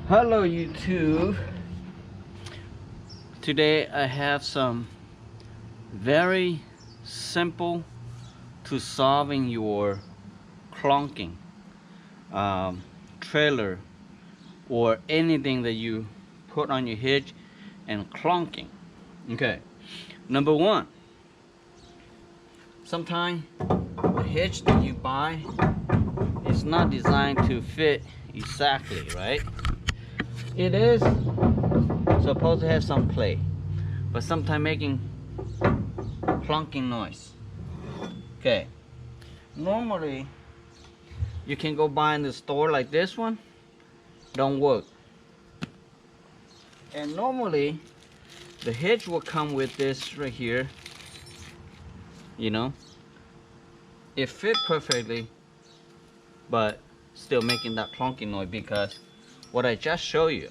Hello YouTube. Today I have some very simple to solving your clunking trailer or anything that you put on your hitch and clunking. Okay, number one, sometimes the hitch that you buy is not designed to fit exactly, right? It is supposed to have some play, but sometimes making clunking noise. Okay, normally you can go buy in the store like this one, don't work. And normally the hitch will come with this right here, you know, it fit perfectly, but still making that clunking noise because what I just showed you.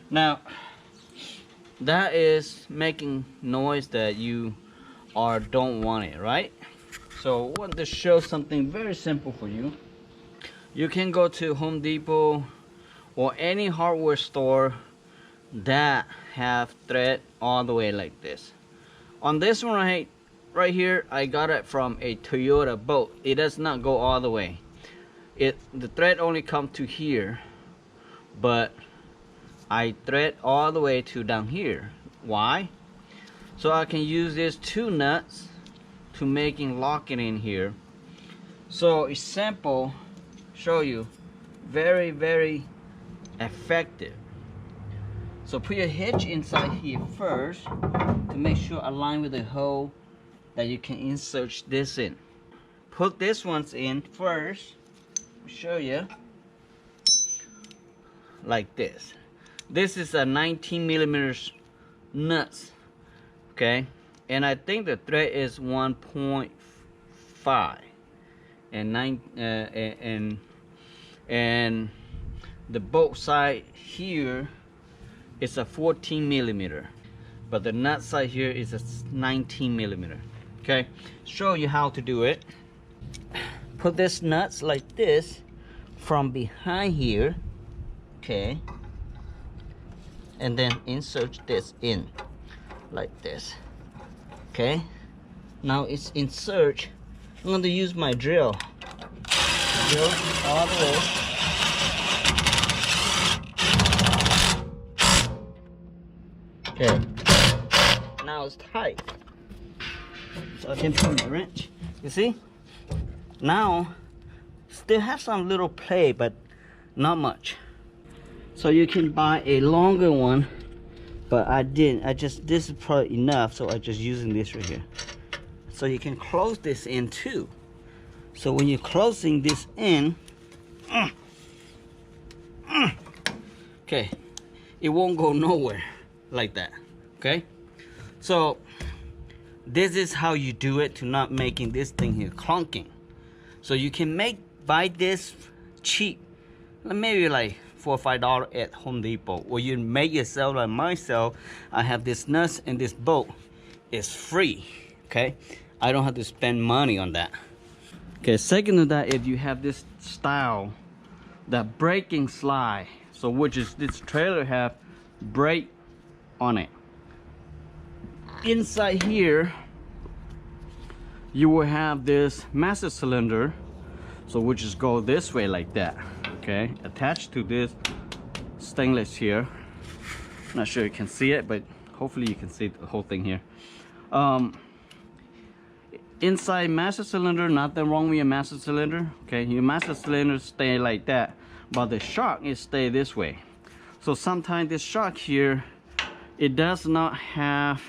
Now that is making noise that you don't want it, right? So I want to show something very simple for you. You can go to Home Depot or any hardware store that have thread all the way like this. On this one right here, I got it from a Toyota boat. It does not go all the way. The thread only come to here, but I thread all the way to down here. Why? So I can use these two nuts to making locking in here. So it's simple, show you, very effective. So put your hitch inside here first to make sure align with the hole that you can insert this in. Put this ones in first, show you, like this. This is a 19 millimeters nuts, okay, and I think the thread is 1.5 and the bolt side here is a 14 millimeter, but the nut side here is a 19 millimeter. Okay, show you how to do it. Put this nuts like this from behind here, okay, and then insert this in like this. Okay, now it's insert. I'm going to use my drill all the way. Okay, now it's tight, so I can put my wrench. You see, now still have some little play, but not much. So you can buy a longer one, but I didn't. This is probably enough, so I just using this right here. So you can close this in too. So when you're closing this in, okay, it won't go nowhere like that. Okay, so this is how you do it to not making this thing here clunking. So you can buy this cheap, maybe like $4 or $5 at Home Depot, or you make yourself like myself. I have this nuts and this bolt is free. Okay, I don't have to spend money on that. Okay, second to that, if you have this style, that braking slide, so which is this trailer have brake on it. Inside here you will have this master cylinder, so which is go this way like that. Okay, attached to this stainless here. Not sure you can see it, but hopefully you can see the whole thing here. Inside master cylinder, nothing wrong with your master cylinder. Okay, your master cylinder stay like that, but the shock is stay this way. So sometimes this shock here, it does not have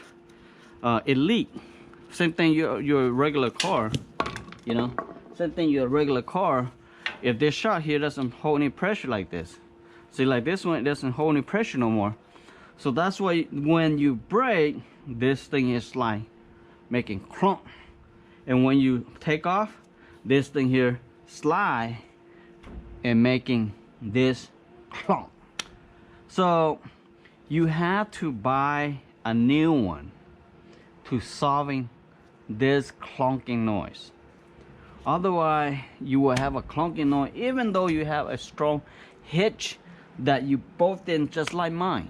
it leak. Same thing your regular car, you know, same thing your regular car. If this shock here doesn't hold any pressure like this, see, like this one, it doesn't hold any pressure no more. So that's why when you brake, this thing is like making clunk, and when you take off, this thing here slide and making this clunk. So you have to buy a new one to solving this clunking noise. Otherwise you will have a clunking noise even though you have a strong hitch that you both didn't, just like mine,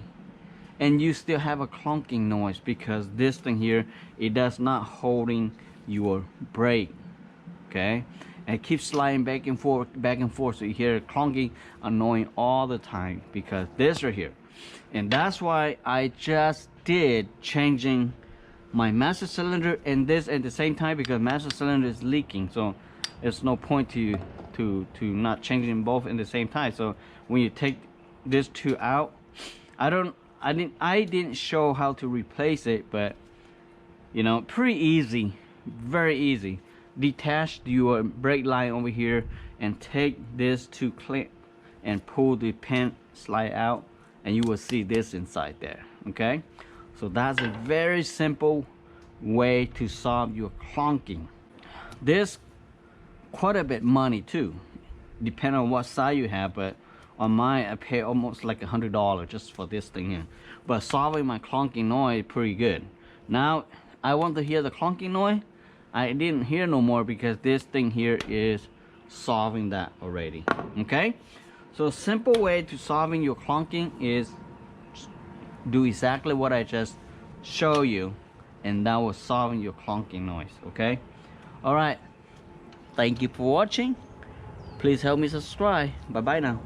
and you still have a clunking noise because this thing here, it does not holding your brake. Okay, and it keeps sliding back and forth, so you hear it clunking, annoying all the time because this right here. And that's why I just did changing my master cylinder and this at the same time, because master cylinder is leaking, so there's no point to not changing both in the same time. So when you take this two out, I didn't show how to replace it, but you know, pretty easy, very easy. Detach your brake line over here and take this to clip and pull the pin slide out, and you will see this inside there. Okay, so that's a very simple way to solve your clunking. This quite a bit money too, depending on what size you have, but on mine I pay almost like $100 just for this thing here. But solving my clunking noise pretty good. Now I want to hear the clunking noise. I didn't hear no more because this thing here is solving that already. Okay, so simple way to solving your clunking is do exactly what I just show you, and that was solving your clunking noise. Okay, all right, thank you for watching. Please help me subscribe. Bye bye now.